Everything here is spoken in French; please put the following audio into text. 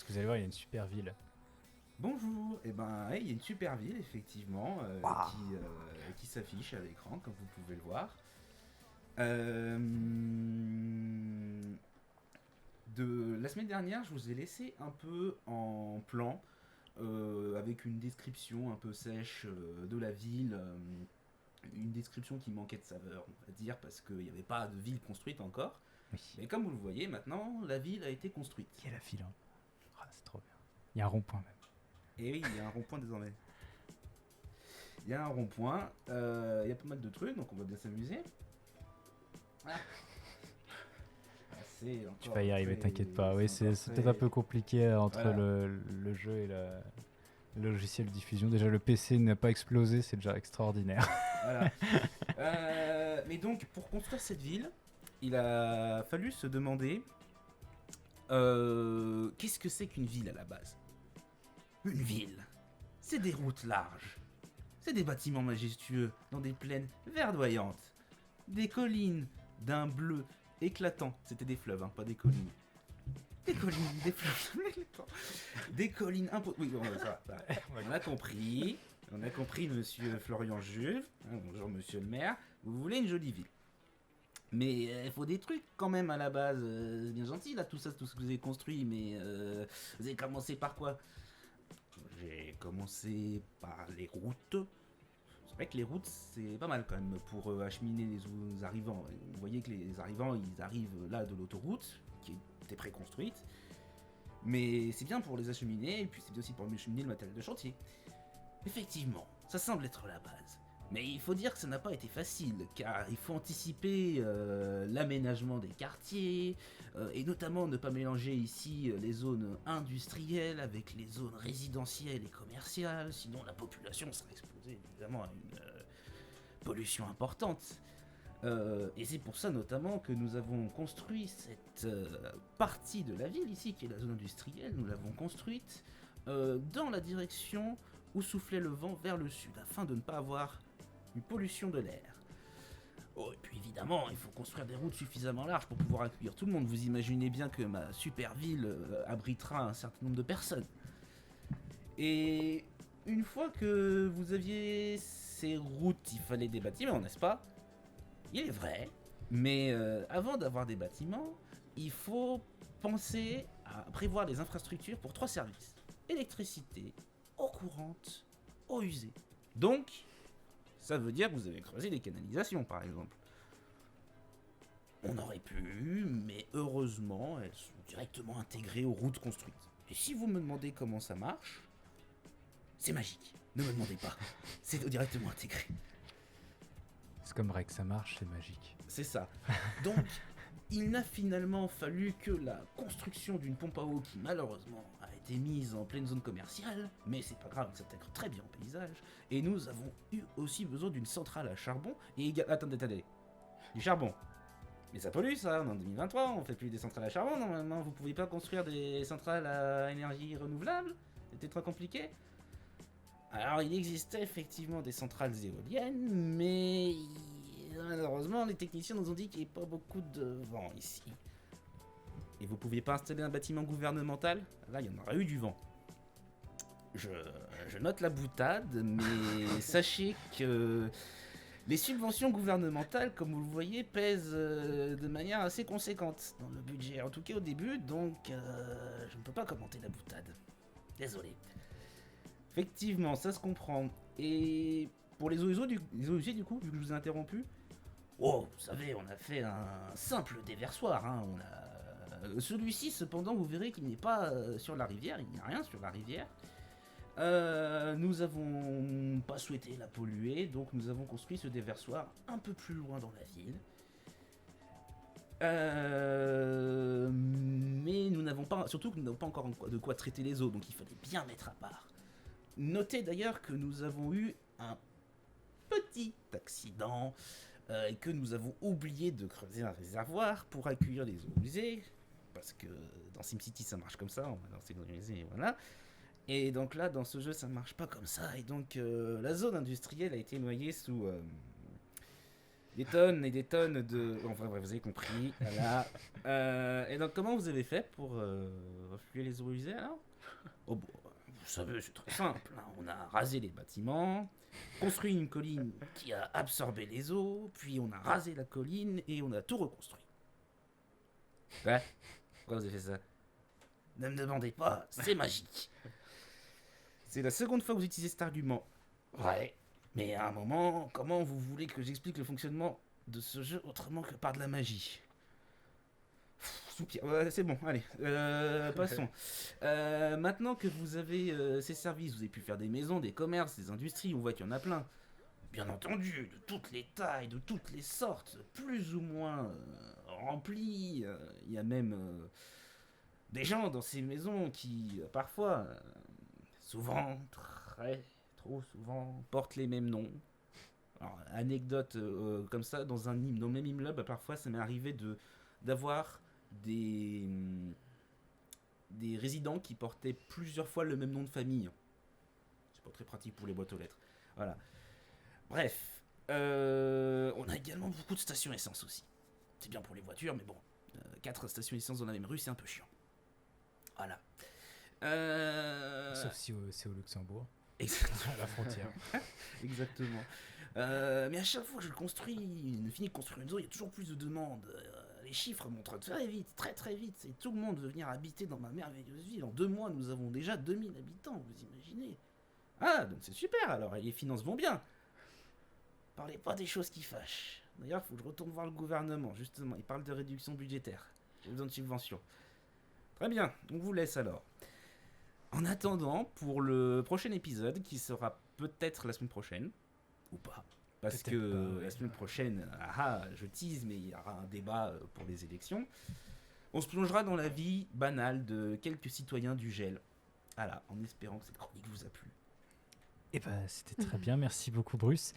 Parce que vous allez voir, il y a une super ville. Bonjour, et ben ouais, il y a une super ville effectivement qui s'affiche à l'écran comme vous pouvez le voir. Euh, de la semaine dernière, je vous ai laissé un peu en plan avec une description un peu sèche de la ville, une description qui manquait de saveur, on va dire, parce qu'il n'y avait pas de ville construite encore. Oui. Mais comme vous le voyez, maintenant la ville a été construite. Il y a la file. Hein. Ah, c'est trop bien. Il y a un rond-point même. Et oui, il y a un rond-point désormais. Il y a un rond-point, il y a pas mal de trucs, donc on va bien s'amuser. Ah, c'est Tu encore vas y arriver, très. t'inquiète pas. Oui, C'est encore c'est peut-être un très. peu compliqué entre Voilà. le jeu et le logiciel de diffusion. Déjà, le PC n'a pas explosé, c'est déjà extraordinaire. Voilà. Mais donc, pour construire cette ville, il a fallu se demander qu'est-ce que c'est qu'une ville à la base. Une ville, c'est des routes larges, c'est des bâtiments majestueux dans des plaines verdoyantes, des collines d'un bleu éclatant. C'était des fleuves, hein, pas des collines. Des collines, des fleuves, des collines Oui, bon, ça, va. On a compris. On a compris, monsieur Florian Juve. Bonjour, monsieur le maire. Vous voulez une jolie ville. Mais il faut des trucs quand même à la base. C'est bien gentil là, tout ça, tout ce que vous avez construit. Mais vous avez commencé par quoi? J'ai commencé par les routes. C'est vrai que les routes, c'est pas mal quand même pour acheminer les arrivants. Vous voyez que les arrivants, ils arrivent là de l'autoroute, qui était préconstruite. Mais c'est bien pour les acheminer, et puis c'est bien aussi pour acheminer le matériel de chantier. Effectivement, ça semble être la base. Mais il faut dire que ça n'a pas été facile, car il faut anticiper l'aménagement des quartiers, et notamment ne pas mélanger ici les zones industrielles avec les zones résidentielles et commerciales, sinon la population serait exposée évidemment à une pollution importante. Et c'est pour ça notamment que nous avons construit cette partie de la ville ici, qui est la zone industrielle, nous l'avons construite dans la direction où soufflait le vent vers le sud, afin de ne pas avoir une pollution de l'air. Oh, et puis évidemment, il faut construire des routes suffisamment larges pour pouvoir accueillir tout le monde. Vous imaginez bien que ma super ville abritera un certain nombre de personnes. Et une fois que vous aviez ces routes, il fallait des bâtiments, n'est-ce pas? Il est vrai, mais avant d'avoir des bâtiments, il faut penser à prévoir des infrastructures pour trois services. Électricité, eau courante, eau usée. Donc, ça veut dire que vous avez creusé des canalisations, par exemple. On aurait pu, mais heureusement, elles sont directement intégrées aux routes construites. Et si vous me demandez comment ça marche, c'est magique. Ne me demandez pas. C'est directement intégré. C'est comme Rex, ça marche, c'est magique. C'est ça. Donc, il n'a finalement fallu que la construction d'une pompe à eau qui malheureusement a été mise en pleine zone commerciale, mais c'est pas grave, ça s'intègre très bien au paysage. Et nous avons eu aussi besoin d'une centrale à charbon et attendez, du charbon. Mais ça pollue ça, on est en 2023, on fait plus des centrales à charbon normalement, vous pouvez pas construire des centrales à énergie renouvelable? C'était trop compliqué? Alors, il existait effectivement des centrales éoliennes, mais malheureusement, les techniciens nous ont dit qu'il n'y avait pas beaucoup de vent ici. Et vous pouviez pas installer un bâtiment gouvernemental? Là, il y en aurait eu du vent. Je, je note la boutade, mais sachez que les subventions gouvernementales, comme vous le voyez, pèsent de manière assez conséquente dans le budget. En tout cas au début, donc je ne peux pas commenter la boutade. Désolé. Effectivement, ça se comprend. Et pour les OSO, les OSG, du coup, vu que je vous ai interrompu, oh, vous savez, on a fait un simple déversoir. Hein. Celui-ci, cependant, vous verrez qu'il n'est pas sur la rivière, il n'y a rien sur la rivière. Nous avons pas souhaité la polluer, donc nous avons construit ce déversoir un peu plus loin dans la ville. Mais nous n'avons pas, surtout que nous n'avons pas encore de quoi traiter les eaux, donc il fallait bien mettre à part. Notez d'ailleurs que nous avons eu un petit accident et que nous avons oublié de creuser un réservoir pour accueillir les eaux usées. Parce que dans SimCity ça marche comme ça, on va lancer les eaux usées et voilà. Et donc là, dans ce jeu, ça marche pas comme ça. Et donc la zone industrielle a été noyée Des tonnes et des tonnes de... Enfin bref, vous avez compris. Voilà. Et donc comment vous avez fait pour refluer les eaux usées alors? Oh, bon, vous savez, c'est très simple. Hein. On a rasé les bâtiments, construit une colline qui a absorbé les eaux, puis on a rasé la colline et on a tout reconstruit. Ouais. Pourquoi vous avez fait ça? Ne me demandez pas, c'est magique. C'est la seconde fois que vous utilisez cet argument. Ouais. Mais à un moment, comment vous voulez que j'explique le fonctionnement de ce jeu autrement que par de la magie? Soupir. Ouais, c'est bon, allez, passons. Maintenant que vous avez ces services, vous avez pu faire des maisons, des commerces, des industries, on voit qu'il y en a plein. Bien entendu, de toutes les tailles, de toutes les sortes, plus ou moins remplies. Il y a même des gens dans ces maisons qui, parfois, souvent, trop souvent, portent les mêmes noms. Alors, anecdote comme ça, dans le même immeuble, parfois ça m'est arrivé d'avoir des résidents qui portaient plusieurs fois le même nom de famille. C'est pas très pratique pour les boîtes aux lettres. Voilà. Bref, on a également beaucoup de stations essence aussi. C'est bien pour les voitures, mais bon, 4 stations essence dans la même rue, c'est un peu chiant. Voilà. Sauf si c'est au Luxembourg, Exactement. à la frontière. Exactement. Mais à chaque fois que je finis de construire une zone, il y a toujours plus de demandes. Les chiffres montrent très vite, très vite. Et tout le monde veut venir habiter dans ma merveilleuse ville. En 2 mois, nous avons déjà 2000 habitants, vous imaginez? Ah, donc c'est super alors, et les finances vont bien. Parlez pas des choses qui fâchent. D'ailleurs, il faut que je retourne voir le gouvernement, justement. Il parle de réduction budgétaire. J'ai besoin de subventions. Très bien, on vous laisse alors. En attendant, pour le prochain épisode, qui sera peut-être la semaine prochaine, ou pas, parce Peut-être que pas, ouais. la semaine prochaine, je tease, mais il y aura un débat pour les élections, on se plongera dans la vie banale de quelques citoyens du GEL. Voilà, en espérant que cette chronique vous a plu. Eh ben, c'était très bien, merci beaucoup Bruce.